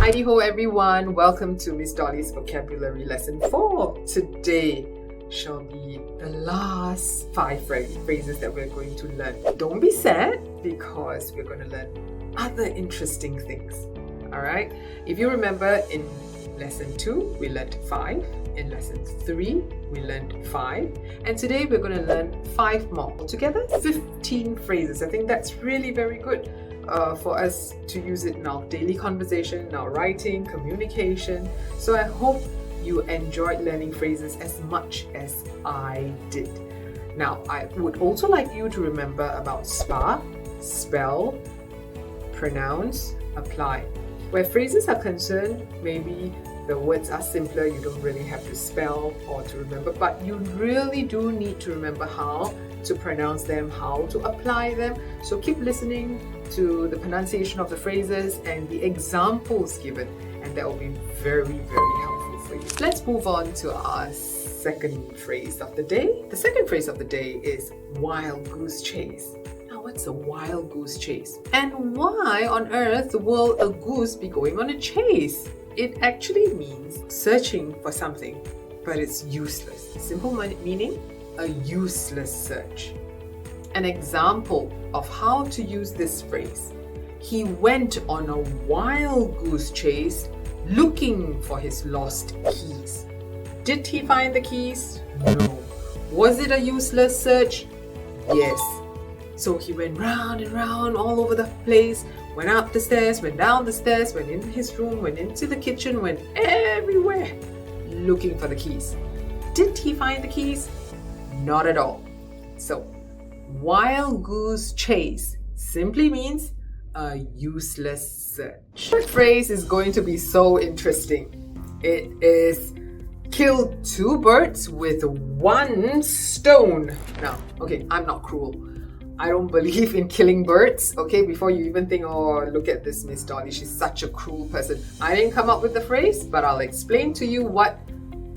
Heidi ho everyone, welcome to Miss Dolly's Vocabulary Lesson 4. Today shall be the last 5 phrases that we're going to learn. Don't be sad because we're going to learn other interesting things. Alright, if you remember in Lesson 2 we learned 5, in Lesson 3 we learned 5, and today we're going to learn 5 more. Altogether 15 phrases. I think that's really very good. For us to use it in our daily conversation, in our writing, communication. So I hope you enjoyed learning phrases as much as I did. Now, I would also like you to remember about SPA, spell, pronounce, apply. Where phrases are concerned, maybe the words are simpler, you don't really have to spell or to remember, but you really do need to remember how to pronounce them, how to apply them. So keep listening to the pronunciation of the phrases and the examples given, and that will be very, very helpful for you. Let's move on to our second phrase of the day. The second phrase of the day is wild goose chase. Now, what's a wild goose chase? And why on earth will a goose be going on a chase? It actually means searching for something, but it's useless. Simple meaning, a useless search. An example of how to use this phrase: he went on a wild goose chase looking for his lost keys. Did he find the keys? No. Was it a useless search? Yes. So he went round and round all over the place, went up the stairs, went down the stairs, went in his room, went into the kitchen, went everywhere looking for the keys. Did he find the keys? Not at all. So, wild goose chase simply means a useless search. The phrase is going to be so interesting. It is kill 2 birds with 1 stone. Now, okay, I'm not cruel. I don't believe in killing birds, okay? Before you even think, oh, look at this Miss Dolly, she's such a cruel person. I didn't come up with the phrase, but I'll explain to you what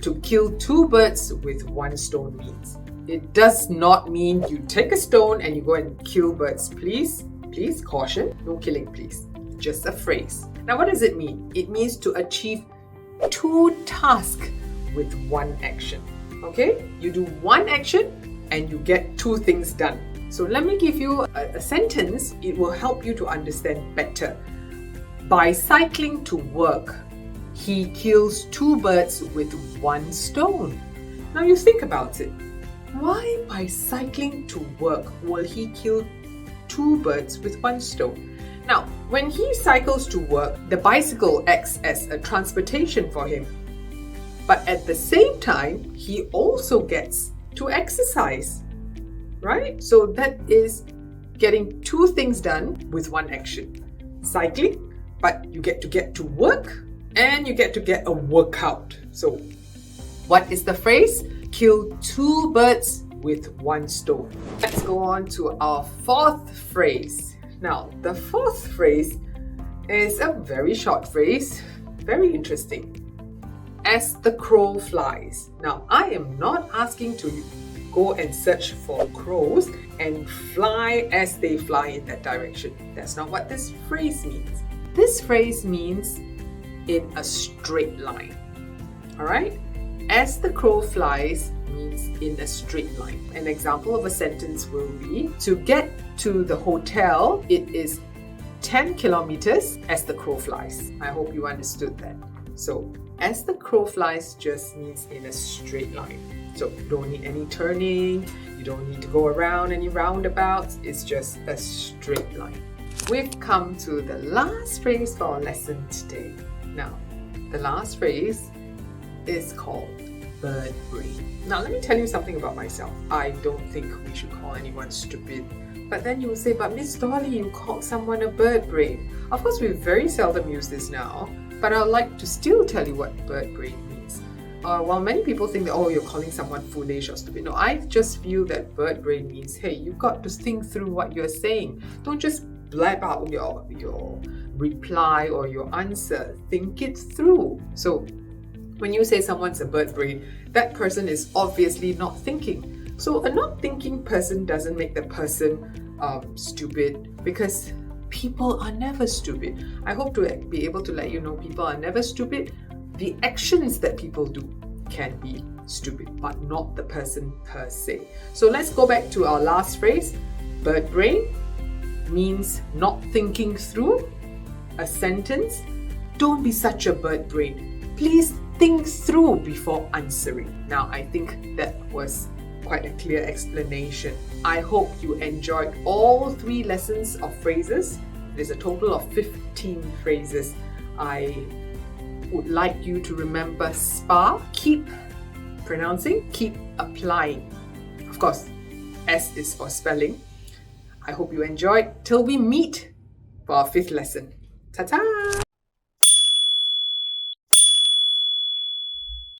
to kill 2 birds with 1 stone means. It does not mean you take a stone and you go and kill birds. Please, caution, no killing, please. Just a phrase. Now, what does it mean? It means to achieve 2 tasks with 1 action. Okay? You do 1 action and you get 2 things done. So let me give you a sentence. It will help you to understand better. By cycling to work, he kills 2 birds with 1 stone. Now you think about it. Why by cycling to work will he kill 2 birds with 1 stone? Now, when he cycles to work, the bicycle acts as a transportation for him. But at the same time, he also gets to exercise, right? So that is getting 2 things done with 1 action. Cycling, but you get to work and you get to get a workout. So what is the phrase? Kill 2 birds with 1 stone. Let's go on to our 4th phrase. Now, the 4th phrase is a very short phrase, very interesting. As the crow flies. Now, I am not asking to go and search for crows and fly as they fly in that direction. That's not what this phrase means. This phrase means in a straight line. Alright? As the crow flies means in a straight line. An example of a sentence will be, to get to the hotel, it is 10 kilometers as the crow flies. I hope you understood that. So, as the crow flies just means in a straight line. So, you don't need any turning, you don't need to go around any roundabouts, it's just a straight line. We've come to the last phrase for our lesson today. Now, the last phrase is called Birdbrain. Now, let me tell you something about myself. I don't think we should call anyone stupid. But then you will say, but Miss Dolly, you called someone a birdbrain. Of course, we very seldom use this now, but I'd like to still tell you what birdbrain means. While many people think that, oh, you're calling someone foolish or stupid. No, I just feel that birdbrain means, hey, you've got to think through what you're saying. Don't just blab out your reply or your answer. Think it through. So, when you say someone's a birdbrain, that person is obviously not thinking. So a not thinking person doesn't make the person stupid, because People are never stupid. I hope to be able to let you know people are never stupid. The actions that people do can be stupid, but not the person per se. So let's go back to our last phrase. Birdbrain means not thinking through a sentence. Don't be such a bird brain. Please think through before answering. Now, I think that was quite a clear explanation. I hope you enjoyed all 3 lessons of phrases. There's a total of 15 phrases. I would like you to remember SPA. Keep pronouncing, keep applying. Of course, S is for spelling. I hope you enjoyed. Till we meet for our 5th lesson. Ta-ta!